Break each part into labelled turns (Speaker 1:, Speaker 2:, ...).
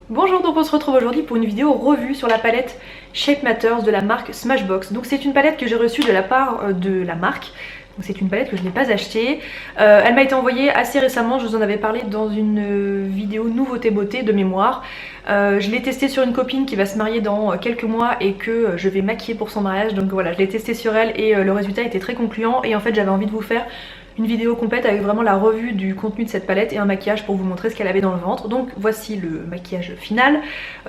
Speaker 1: Bonjour, donc on se retrouve aujourd'hui pour une vidéo revue sur la palette Shape Matters de la marque Smashbox. Donc c'est une palette que j'ai reçue de la part de la marque. Donc c'est une palette que je n'ai pas achetée. Elle m'a été envoyée assez récemment, je vous en avais parlé dans une vidéo nouveauté beauté de mémoire. Je l'ai testée sur une copine qui va se marier dans quelques mois et que je vais maquiller pour son mariage. Donc voilà, je l'ai testée sur elle et le résultat était très concluant. Et en fait j'avais envie de vous faire une vidéo complète avec vraiment la revue du contenu de cette palette et un maquillage pour vous montrer ce qu'elle avait dans le ventre. Donc voici le maquillage final.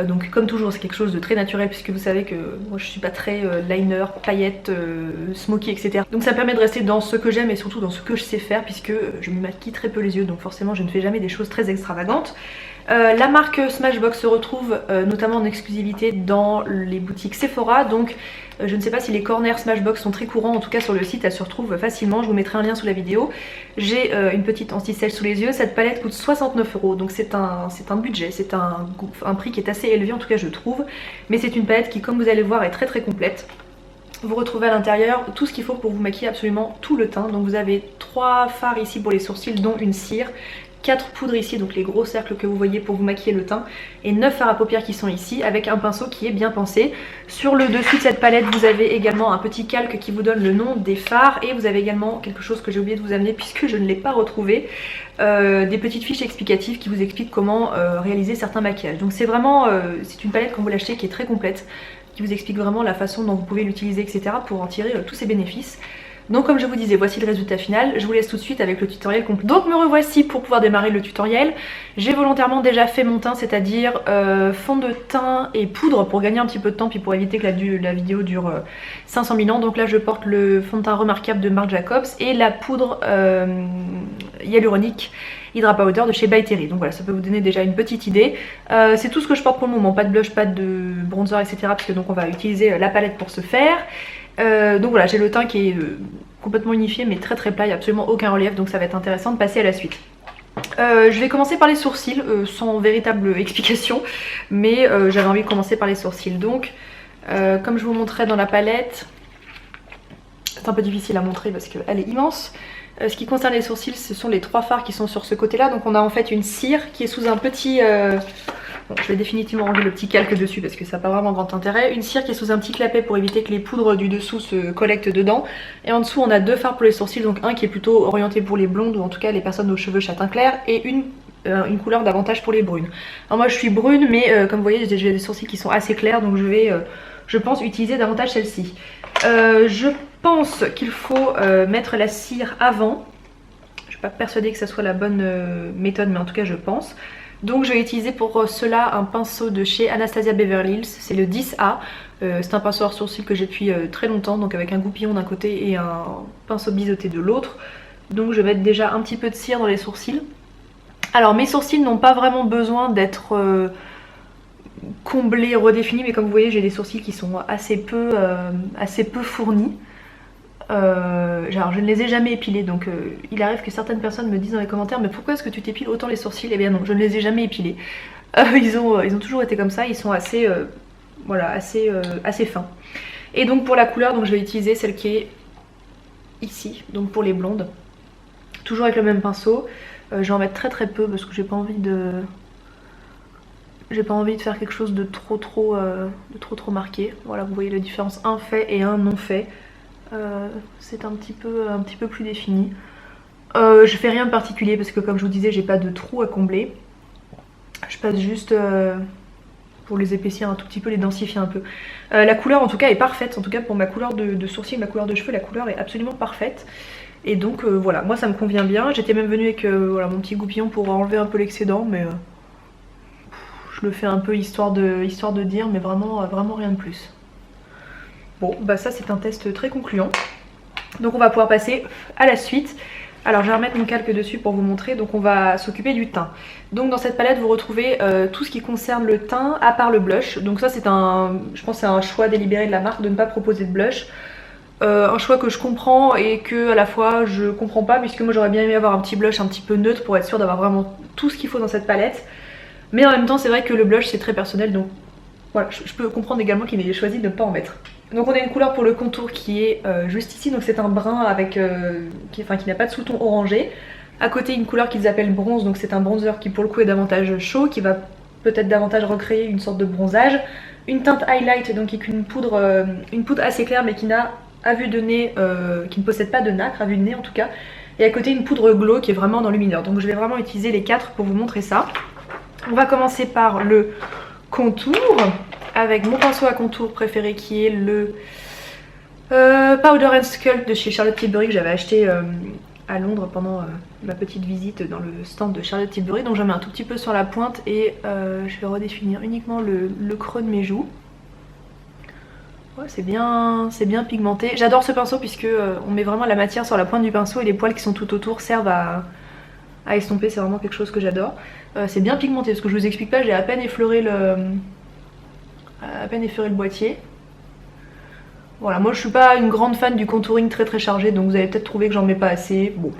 Speaker 1: Donc comme toujours c'est quelque chose de très naturel puisque vous savez que moi je suis pas très liner, paillettes, smoky etc. Donc ça me permet de rester dans ce que j'aime et surtout dans ce que je sais faire puisque je me maquille très peu les yeux, donc forcément je ne fais jamais des choses très extravagantes. La marque Smashbox se retrouve notamment en exclusivité dans les boutiques Sephora, donc je ne sais pas si les corners Smashbox sont très courants, en tout cas sur le site elle se retrouve facilement, je vous mettrai un lien sous la vidéo. J'ai une petite anti-sèche sous les yeux, cette palette coûte 69 €, donc c'est un budget, c'est un prix qui est assez élevé en tout cas je trouve, mais c'est une palette qui comme vous allez voir est très très complète. Vous retrouvez à l'intérieur tout ce qu'il faut pour vous maquiller absolument tout le teint, donc vous avez 3 fards ici pour les sourcils dont une cire, 4 poudres ici, donc les gros cercles que vous voyez pour vous maquiller le teint, et 9 fards à paupières qui sont ici avec un pinceau qui est bien pensé. Sur le dessus de cette palette vous avez également un petit calque qui vous donne le nom des fards et vous avez également quelque chose que j'ai oublié de vous amener puisque je ne l'ai pas retrouvé, des petites fiches explicatives qui vous expliquent comment réaliser certains maquillages. Donc c'est vraiment, c'est une palette quand vous l'achetez qui est très complète, qui vous explique vraiment la façon dont vous pouvez l'utiliser etc. pour en tirer tous ses bénéfices. Donc comme je vous disais, voici le résultat final, je vous laisse tout de suite avec le tutoriel complet. Donc me revoici pour pouvoir démarrer le tutoriel. J'ai volontairement déjà fait mon teint, c'est-à-dire fond de teint et poudre pour gagner un petit peu de temps puis pour éviter que la vidéo dure 500 000 ans. Donc là je porte le fond de teint remarquable de Marc Jacobs et la poudre hyaluronique Hydra Powder de chez By Terry. Donc voilà, ça peut vous donner déjà une petite idée. C'est tout ce que je porte pour le moment, pas de blush, pas de bronzer etc. Parce que donc on va utiliser la palette pour ce faire. Donc voilà, j'ai le teint qui est complètement unifié mais très très plat, il n'y a absolument aucun relief, donc ça va être intéressant de passer à la suite. Je vais commencer par les sourcils, sans véritable explication, mais j'avais envie de commencer par les sourcils. Donc comme je vous montrais dans la palette, c'est un peu difficile à montrer parce qu'elle est immense. Ce qui concerne les sourcils, ce sont les 3 fards qui sont sur ce côté là, donc on a en fait une cire qui est sous un petit... Bon, je vais définitivement enlever le petit calque dessus parce que ça n'a pas vraiment grand intérêt. Une cire qui est sous un petit clapet pour éviter que les poudres du dessous se collectent dedans. Et en dessous on a 2 fards pour les sourcils, donc un qui est plutôt orienté pour les blondes ou en tout cas les personnes aux cheveux châtain clair et une couleur davantage pour les brunes. Alors moi je suis brune mais comme vous voyez j'ai des sourcils qui sont assez clairs, donc je vais je pense utiliser davantage celle-ci. Je pense qu'il faut mettre la cire avant. Je suis pas persuadée que ça soit la bonne méthode mais en tout cas je pense. Donc je vais utiliser pour cela un pinceau de chez Anastasia Beverly Hills, c'est le 10A. C'est un pinceau hors sourcil que j'ai depuis très longtemps, donc avec un goupillon d'un côté et un pinceau biseauté de l'autre. Donc je vais mettre déjà un petit peu de cire dans les sourcils. Alors mes sourcils n'ont pas vraiment besoin d'être comblés, redéfinis, mais comme vous voyez j'ai des sourcils qui sont assez peu fournis. Genre je ne les ai jamais épilés, donc il arrive que certaines personnes me disent dans les commentaires mais pourquoi est-ce que tu t'épiles autant les sourcils? Eh bien non, je ne les ai jamais épilés. Ils ont toujours été comme ça, ils sont assez voilà, assez fins. Et donc pour la couleur, donc je vais utiliser celle qui est ici, donc pour les blondes. Toujours avec le même pinceau. Je vais en mettre très très peu parce que j'ai pas envie de faire quelque chose de trop marqué. Voilà, vous voyez la différence, un fait et un non fait. C'est un petit peu plus défini. Je fais rien de particulier parce que comme je vous disais j'ai pas de trou à combler. Je passe juste pour les épaissir un tout petit peu, les densifier un peu. La couleur en tout cas est parfaite, en tout cas pour ma couleur de sourcils, ma couleur de cheveux, la couleur est absolument parfaite. Et donc voilà, moi ça me convient bien. J'étais même venue avec voilà, mon petit goupillon pour enlever un peu l'excédent, mais je le fais un peu histoire de dire, mais vraiment rien de plus. Bon, bah ça c'est un test très concluant. Donc on va pouvoir passer à la suite. Alors je vais remettre mon calque dessus pour vous montrer. Donc on va s'occuper du teint. Donc dans cette palette vous retrouvez tout ce qui concerne le teint à part le blush. Donc ça c'est je pense c'est un choix délibéré de la marque de ne pas proposer de blush. Un choix que je comprends et que à la fois je comprends pas, puisque moi j'aurais bien aimé avoir un petit blush un petit peu neutre pour être sûr d'avoir vraiment tout ce qu'il faut dans cette palette. Mais en même temps c'est vrai que le blush c'est très personnel, donc voilà, je peux comprendre également qu'il ait choisi de ne pas en mettre. Donc on a une couleur pour le contour qui est juste ici, donc c'est un brun avec qui n'a pas de sous-ton orangé. À côté une couleur qu'ils appellent bronze, donc c'est un bronzer qui pour le coup est davantage chaud, qui va peut-être davantage recréer une sorte de bronzage. Une teinte highlight, donc avec une poudre assez claire mais qui n'a à vue de nez, qui ne possède pas de nacre, à vue de nez en tout cas. Et à côté une poudre glow qui est vraiment d'enlumineur. Donc je vais vraiment utiliser les 4 pour vous montrer ça. On va commencer par le contour avec mon pinceau à contour préféré qui est le Powder and Sculpt de chez Charlotte Tilbury que j'avais acheté à Londres pendant ma petite visite dans le stand de Charlotte Tilbury. Donc j'en mets un tout petit peu sur la pointe et je vais redéfinir uniquement le creux de mes joues. Ouais, c'est bien pigmenté. J'adore ce pinceau puisque on met vraiment la matière sur la pointe du pinceau et les poils qui sont tout autour servent à estomper. C'est vraiment quelque chose que j'adore. C'est bien pigmenté, parce que je vous explique pas, j'ai à peine effleuré le boîtier. Voilà, moi je suis pas une grande fan du contouring très chargé, donc vous allez peut-être trouver que j'en mets pas assez. Bon,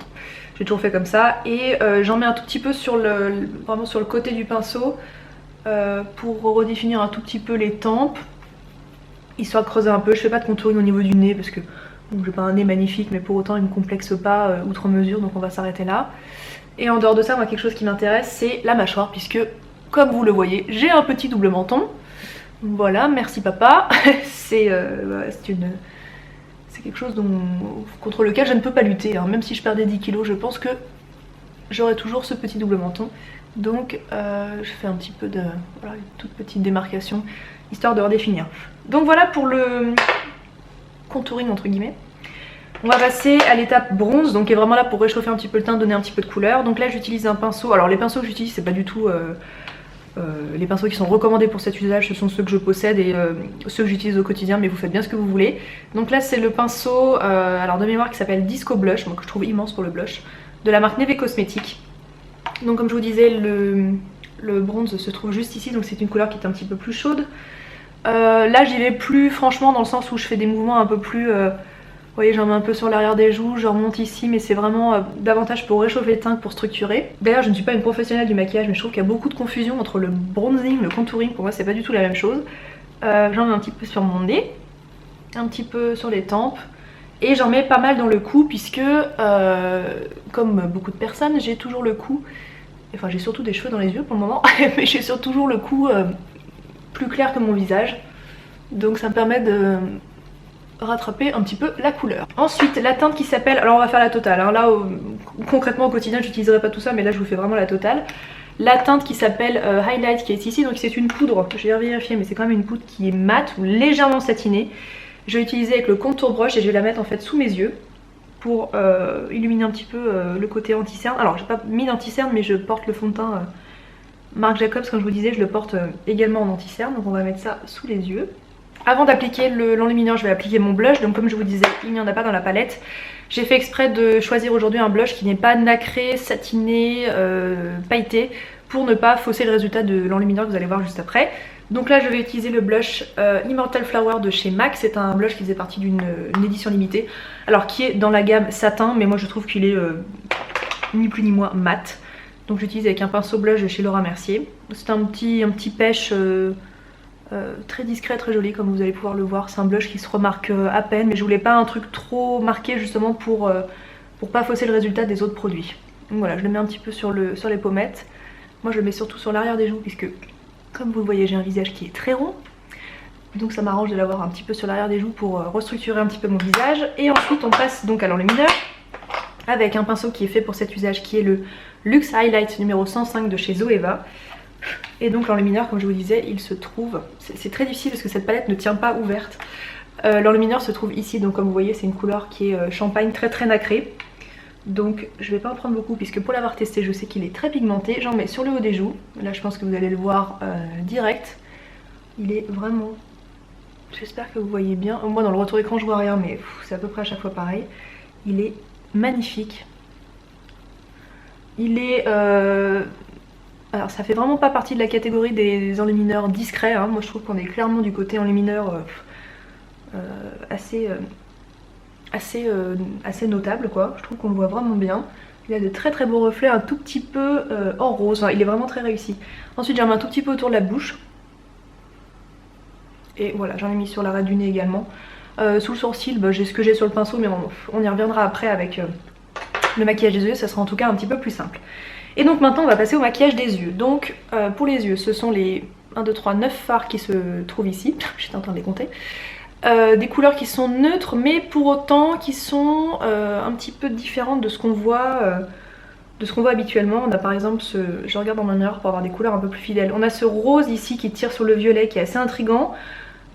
Speaker 1: j'ai toujours fait comme ça. Et j'en mets un tout petit peu vraiment sur le côté du pinceau pour redéfinir un tout petit peu les tempes, histoire de creuser un peu. Je fais pas de contouring au niveau du nez parce que bon, j'ai pas un nez magnifique, mais pour autant il me complexe pas outre mesure, donc on va s'arrêter là. Et en dehors de ça, moi quelque chose qui m'intéresse c'est la mâchoire, puisque comme vous le voyez j'ai un petit double menton. Voilà, merci papa. C'est quelque chose contre lequel je ne peux pas lutter, hein. Même si je perdais 10 kilos, je pense que j'aurais toujours ce petit double menton. Donc je fais un petit peu de voilà, une toute petite démarcation histoire de redéfinir. Donc voilà pour le contouring entre guillemets. On va passer à l'étape bronze, donc qui est vraiment là pour réchauffer un petit peu le teint, donner un petit peu de couleur. Donc là j'utilise un pinceau, alors les pinceaux que j'utilise c'est pas du tout les pinceaux qui sont recommandés pour cet usage, ce sont ceux que je possède et ceux que j'utilise au quotidien, mais vous faites bien ce que vous voulez. Donc là c'est le pinceau alors de mémoire qui s'appelle Disco Blush, donc que je trouve immense pour le blush, de la marque Neve Cosmetics. Donc comme je vous disais le bronze se trouve juste ici, donc c'est une couleur qui est un petit peu plus chaude. Là j'y vais plus franchement dans le sens où je fais des mouvements un peu plus... vous voyez, j'en mets un peu sur l'arrière des joues, je remonte ici, mais c'est vraiment davantage pour réchauffer le teint que pour structurer. D'ailleurs, je ne suis pas une professionnelle du maquillage, mais je trouve qu'il y a beaucoup de confusion entre le bronzing, le contouring. Pour moi, c'est pas du tout la même chose. J'en mets un petit peu sur mon nez, un petit peu sur les tempes, et j'en mets pas mal dans le cou, puisque, comme beaucoup de personnes, j'ai toujours le cou... Enfin, j'ai surtout des cheveux dans les yeux pour le moment, mais j'ai surtout toujours le cou plus clair que mon visage. Donc ça me permet de... rattraper un petit peu la couleur. Ensuite la teinte qui s'appelle, alors on va faire la totale, hein. Là concrètement au quotidien j'utiliserai pas tout ça, mais là je vous fais vraiment la totale. La teinte qui s'appelle Highlight qui est ici, donc c'est une poudre, je vais vérifier mais c'est quand même une poudre qui est mate ou légèrement satinée. Je vais utiliser avec le contour brush et je vais la mettre en fait sous mes yeux pour illuminer un petit peu le côté anti-cerne. Alors j'ai pas mis d'anti-cerne mais je porte le fond de teint Marc Jacobs, comme je vous disais je le porte également en anti-cerne, donc on va mettre ça sous les yeux. Avant d'appliquer l'enlumineur, je vais appliquer mon blush. Donc comme je vous disais, il n'y en a pas dans la palette. J'ai fait exprès de choisir aujourd'hui un blush qui n'est pas nacré, satiné, pailleté, pour ne pas fausser le résultat de l'enlumineur que vous allez voir juste après. Donc là je vais utiliser le blush Immortal Flower de chez MAC. C'est un blush qui faisait partie d'une édition limitée, alors qui est dans la gamme satin, mais moi je trouve qu'il est ni plus ni moins mat. Donc j'utilise avec un pinceau blush de chez Laura Mercier. C'est un petit pêche... très discret, très joli comme vous allez pouvoir le voir. C'est un blush qui se remarque à peine, mais je voulais pas un truc trop marqué justement pour pas fausser le résultat des autres produits. Donc voilà, je le mets un petit peu sur les pommettes. Moi je le mets surtout sur l'arrière des joues puisque comme vous le voyez j'ai un visage qui est très rond, donc ça m'arrange de l'avoir un petit peu sur l'arrière des joues pour restructurer un petit peu mon visage. Et ensuite on passe donc à l'enlumineur avec un pinceau qui est fait pour cet usage qui est le Luxe Highlight numéro 105 de chez Zoeva. Et donc l'enlumineur, comme je vous disais, il se trouve... C'est très difficile parce que cette palette ne tient pas ouverte. L'enlumineur se trouve ici, donc comme vous voyez c'est une couleur qui est champagne très nacrée. Donc je vais pas en prendre beaucoup puisque pour l'avoir testé je sais qu'il est très pigmenté. J'en mets sur le haut des joues. Là je pense que vous allez le voir direct. Il est vraiment... J'espère que vous voyez bien. Moi dans le retour écran je vois rien, mais c'est à peu près à chaque fois pareil. Il est magnifique. Il est... Alors ça fait vraiment pas partie de la catégorie des enlumineurs discrets, hein. Moi je trouve qu'on est clairement du côté enlumineur assez notable quoi. Je trouve qu'on le voit vraiment bien. Il a de très beaux reflets, un tout petit peu en rose, enfin, il est vraiment très réussi. Ensuite j'en mets un tout petit peu autour de la bouche. Et voilà, j'en ai mis sur l'arrêt du nez également. Sous le sourcil, bah, j'ai ce que j'ai sur le pinceau, mais on y reviendra après avec le maquillage des yeux, ça sera en tout cas un petit peu plus simple. Et donc maintenant on va passer au maquillage des yeux. Donc pour les yeux, ce sont les 1, 2, 3, 9 fards qui se trouvent ici. J'étais en train de les compter. Des couleurs qui sont neutres mais pour autant qui sont un petit peu différentes de ce qu'on voit habituellement. On a par exemple je regarde dans ma miroir pour avoir des couleurs un peu plus fidèles. On a ce rose ici qui tire sur le violet qui est assez intriguant.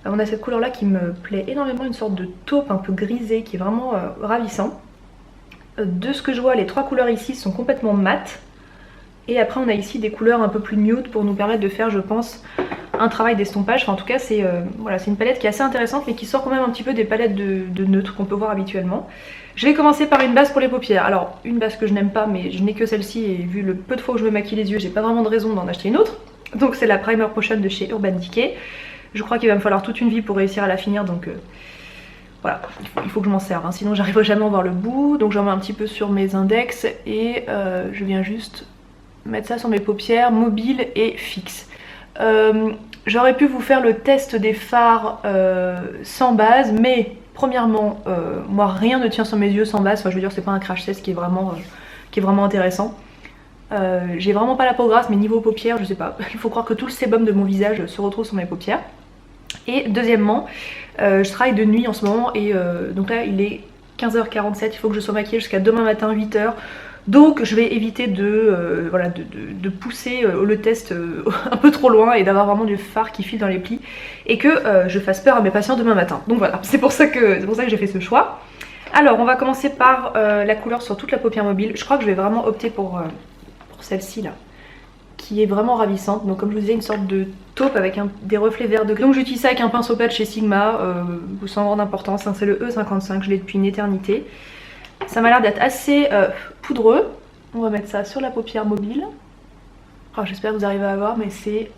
Speaker 1: On a cette couleur là qui me plaît énormément, une sorte de taupe un peu grisée qui est vraiment ravissant. De ce que je vois, les 3 couleurs ici sont complètement mates. Et après on a ici des couleurs un peu plus nude pour nous permettre de faire, je pense, un travail d'estompage. Enfin en tout cas c'est voilà, c'est une palette qui est assez intéressante mais qui sort quand même un petit peu des palettes de neutres qu'on peut voir habituellement. Je vais commencer par une base pour les paupières. Alors une base que je n'aime pas mais je n'ai que celle-ci et vu le peu de fois où je me maquille les yeux, j'ai pas vraiment de raison d'en acheter une autre. Donc c'est la Primer Potion de chez Urban Decay. Je crois qu'il va me falloir toute une vie pour réussir à la finir donc voilà, il faut que je m'en serve, hein, sinon j'arriverai jamais à en voir le bout. Donc j'en mets un petit peu sur mes index et je viens juste mettre ça sur mes paupières mobiles et fixes. J'aurais pu vous faire le test des fards sans base, mais premièrement, moi rien ne tient sur mes yeux sans base. Enfin, je veux dire, c'est pas un crash test qui est vraiment intéressant. J'ai vraiment pas la peau grasse, mais niveau paupières, je sais pas. Il faut croire que tout le sébum de mon visage se retrouve sur mes paupières. Et deuxièmement, je travaille de nuit en ce moment et donc là il est 15h47, il faut que je sois maquillée jusqu'à demain matin 8h. Donc je vais éviter de pousser le test un peu trop loin et d'avoir vraiment du fard qui file dans les plis et que je fasse peur à mes patients demain matin. Donc voilà, c'est pour ça que j'ai fait ce choix. Alors on va commencer par la couleur sur toute la paupière mobile. Je crois que je vais vraiment opter pour celle-ci là, qui est vraiment ravissante. Donc comme je vous disais, une sorte de taupe avec des reflets verts de gris. Donc j'utilise ça avec un pinceau pâte chez Sigma, sans grande importance, hein, c'est le E55, je l'ai depuis une éternité. Ça m'a l'air d'être assez poudreux. On va mettre ça sur la paupière mobile. Oh, j'espère que vous arrivez à voir, mais c'est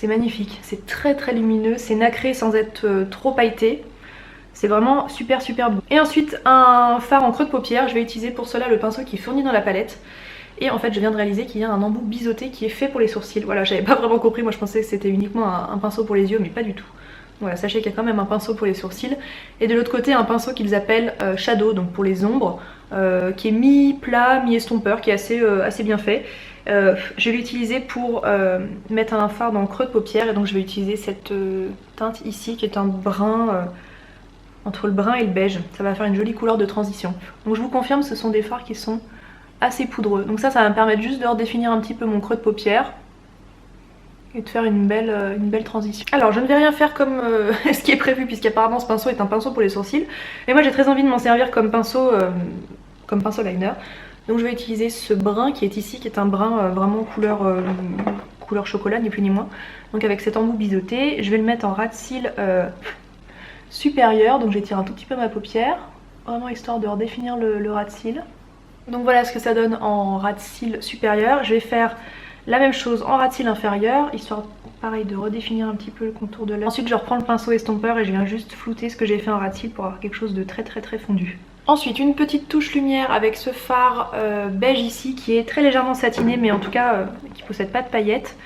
Speaker 1: magnifique. C'est très très lumineux, c'est nacré sans être trop pailleté. C'est vraiment super super beau. Et ensuite un fard en creux de paupière. Je vais utiliser pour cela le pinceau qui est fourni dans la palette. Et en fait je viens de réaliser qu'il y a un embout biseauté qui est fait pour les sourcils. Voilà, j'avais pas vraiment compris, moi je pensais que c'était uniquement un pinceau pour les yeux, mais pas du tout. Voilà, sachez qu'il y a quand même un pinceau pour les sourcils. Et de l'autre côté un pinceau qu'ils appellent Shadow, donc pour les ombres, qui est mi-plat, mi-estompeur, qui est assez bien fait. Je vais l'utiliser pour mettre un fard dans le creux de paupière. Et donc je vais utiliser cette teinte ici qui est un brun, entre le brun et le beige. Ça va faire une jolie couleur de transition. Donc je vous confirme, ce sont des fards qui sont assez poudreux. Donc ça va me permettre juste de redéfinir un petit peu mon creux de paupière et de faire une belle transition. Alors je ne vais rien faire comme ce qui est prévu puisqu'apparemment ce pinceau est un pinceau pour les sourcils. Mais moi j'ai très envie de m'en servir comme pinceau liner. Donc je vais utiliser ce brun qui est ici, qui est un brun vraiment couleur chocolat ni plus ni moins. Donc avec cet embout biseauté, je vais le mettre en ras de cils supérieur. Donc j'étire un tout petit peu ma paupière, vraiment histoire de redéfinir le ras de cils. Donc voilà ce que ça donne en ras de cils supérieur. Je vais faire la même chose en ras de cils inférieur, histoire pareil de redéfinir un petit peu le contour de l'œil. Ensuite je reprends le pinceau estompeur et je viens juste flouter ce que j'ai fait en ras de cils pour avoir quelque chose de très très très fondu. Ensuite une petite touche lumière avec ce fard beige ici qui est très légèrement satiné mais en tout cas qui possède pas de paillettes.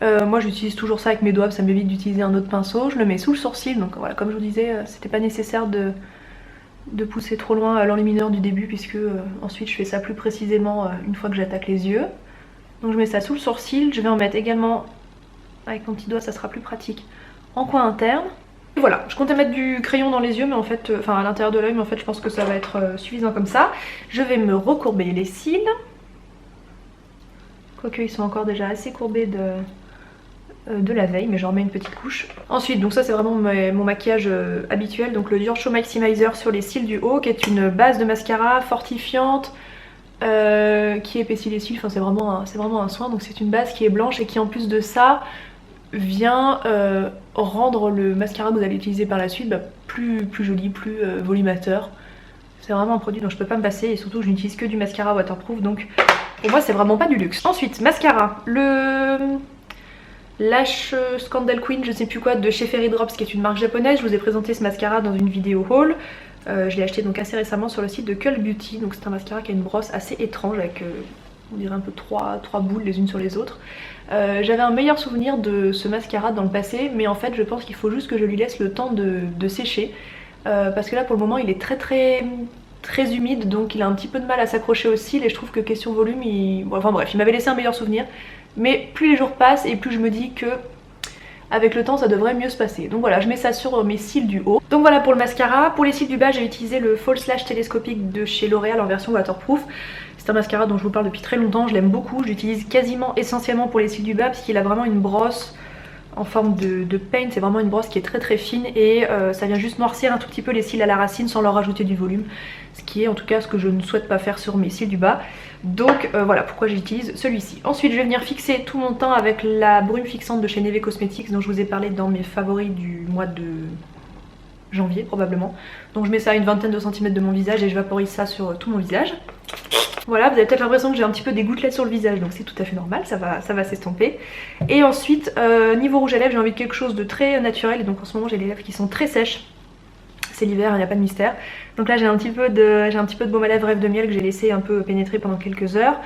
Speaker 1: Moi j'utilise toujours ça avec mes doigts, ça m'évite d'utiliser un autre pinceau. Je le mets sous le sourcil, donc voilà, comme je vous disais, c'était pas nécessaire de pousser trop loin à l'enlumineur du début puisque ensuite je fais ça plus précisément une fois que j'attaque les yeux. Donc je mets ça sous le sourcil, je vais en mettre également avec mon petit doigt, ça sera plus pratique, en coin interne. Et voilà, je comptais mettre du crayon dans les yeux mais en fait, enfin à l'intérieur de l'œil, mais en fait je pense que ça va être suffisant comme ça. Je vais me recourber les cils, quoique ils sont encore déjà assez courbés de la veille, mais j'en remets une petite couche. Ensuite, donc ça c'est vraiment mon maquillage habituel, donc le Dior Show Maximizer sur les cils du haut, qui est une base de mascara fortifiante, qui épaissit les cils, enfin c'est vraiment un soin. Donc c'est une base qui est blanche et qui en plus de ça vient rendre le mascara que vous allez utiliser par la suite plus joli, plus volumateur. C'est vraiment un produit dont je peux pas me passer et surtout je n'utilise que du mascara waterproof, donc pour moi c'est vraiment pas du luxe. Ensuite mascara, le Lash Scandal Queen, je sais plus quoi, de chez Fairy Drops, qui est une marque japonaise. Je vous ai présenté ce mascara dans une vidéo haul. Je l'ai acheté donc assez récemment sur le site de Cult Beauty. Donc c'est un mascara qui a une brosse assez étrange avec on dirait un peu trois boules les unes sur les autres. J'avais un meilleur souvenir de ce mascara dans le passé, mais en fait je pense qu'il faut juste que je lui laisse le temps de sécher. Parce que là pour le moment il est très très humide, donc il a un petit peu de mal à s'accrocher aux cils et je trouve que question volume, bon, enfin bref, il m'avait laissé un meilleur souvenir. Mais plus les jours passent et plus je me dis que avec le temps ça devrait mieux se passer. Donc voilà, je mets ça sur mes cils du haut. Donc voilà pour le mascara. Pour les cils du bas, j'ai utilisé le False Lash télescopique de chez L'Oréal en version waterproof. C'est un mascara dont je vous parle depuis très longtemps, je l'aime beaucoup. Je l'utilise quasiment essentiellement pour les cils du bas parce qu'il a vraiment une brosse en forme de paint, c'est vraiment une brosse qui est très fine et ça vient juste noircir un tout petit peu les cils à la racine sans leur rajouter du volume, ce qui est en tout cas ce que je ne souhaite pas faire sur mes cils du bas. Donc voilà pourquoi j'utilise celui-ci. Ensuite je vais venir fixer tout mon teint avec la brume fixante de chez Neve Cosmetics dont je vous ai parlé dans mes favoris du mois de janvier probablement. Donc je mets ça à une vingtaine de centimètres de mon visage et je vaporise ça sur tout mon visage. Voilà, vous avez peut-être l'impression que j'ai un petit peu des gouttelettes sur le visage, donc c'est tout à fait normal, ça va s'estomper. Et ensuite, niveau rouge à lèvres, j'ai envie de quelque chose de très naturel, et donc en ce moment j'ai les lèvres qui sont très sèches. C'est l'hiver, il n'y a pas de mystère. Donc là j'ai un petit peu de baume à lèvres Rêve de miel que j'ai laissé un peu pénétrer pendant quelques heures.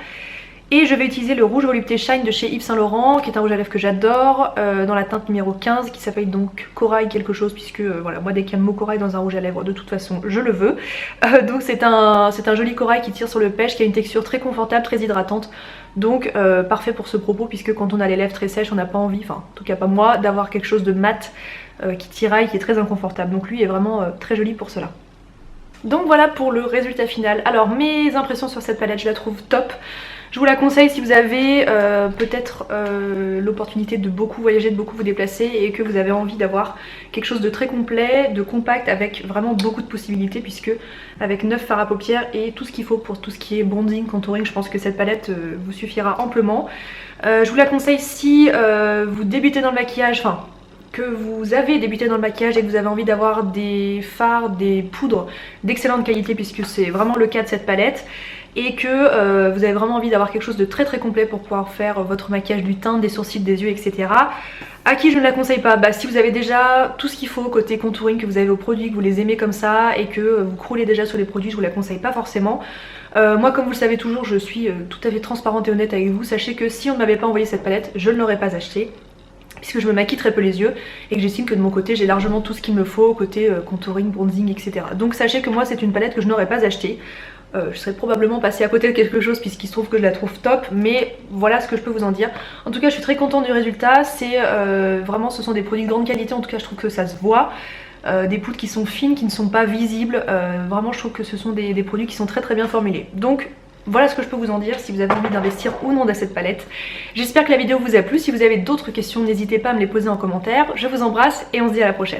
Speaker 1: Et je vais utiliser le rouge Volupté Shine de chez Yves Saint Laurent, qui est un rouge à lèvres que j'adore, dans la teinte numéro 15, qui s'appelle donc Corail quelque chose, puisque voilà, moi dès qu'il y a le mot corail dans un rouge à lèvres, de toute façon je le veux. Donc c'est un joli corail qui tire sur le pêche, qui a une texture très confortable, très hydratante. Donc parfait pour ce propos, puisque quand on a les lèvres très sèches, on n'a pas envie, enfin en tout cas pas moi, d'avoir quelque chose de mat qui tiraille, qui est très inconfortable. Donc lui est vraiment très joli pour cela. Donc voilà pour le résultat final. Alors mes impressions sur cette palette, je la trouve top. Je vous la conseille si vous avez peut-être l'opportunité de beaucoup voyager, de beaucoup vous déplacer et que vous avez envie d'avoir quelque chose de très complet, de compact avec vraiment beaucoup de possibilités, puisque avec 9 fards à paupières et tout ce qu'il faut pour tout ce qui est bronzing, contouring, je pense que cette palette vous suffira amplement. Je vous la conseille si vous débutez dans le maquillage, enfin que vous avez débuté dans le maquillage et que vous avez envie d'avoir des fards, des poudres d'excellente qualité, puisque c'est vraiment le cas de cette palette, et que vous avez vraiment envie d'avoir quelque chose de très complet pour pouvoir faire votre maquillage du teint, des sourcils, des yeux, etc. À qui je ne la conseille pas? Bah si vous avez déjà tout ce qu'il faut côté contouring, que vous avez vos produits, que vous les aimez comme ça et que vous croulez déjà sur les produits, je vous la conseille pas forcément. Moi comme vous le savez toujours, je suis tout à fait transparente et honnête avec vous. Sachez que si on ne m'avait pas envoyé cette palette, je ne l'aurais pas achetée, puisque je me maquille très peu les yeux et que j'estime que de mon côté j'ai largement tout ce qu'il me faut côté contouring, bronzing, etc. Donc sachez que moi c'est une palette que je n'aurais pas achetée. Je serais probablement passée à côté de quelque chose puisqu'il se trouve que je la trouve top, mais voilà ce que je peux vous en dire. En tout cas je suis très contente du résultat, c'est vraiment, ce sont des produits de grande qualité, en tout cas je trouve que ça se voit. Des poudres qui sont fines, qui ne sont pas visibles, vraiment je trouve que ce sont des produits qui sont très bien formulés. Donc voilà ce que je peux vous en dire si vous avez envie d'investir ou non dans cette palette. J'espère que la vidéo vous a plu. Si vous avez d'autres questions, n'hésitez pas à me les poser en commentaire. Je vous embrasse et on se dit à la prochaine.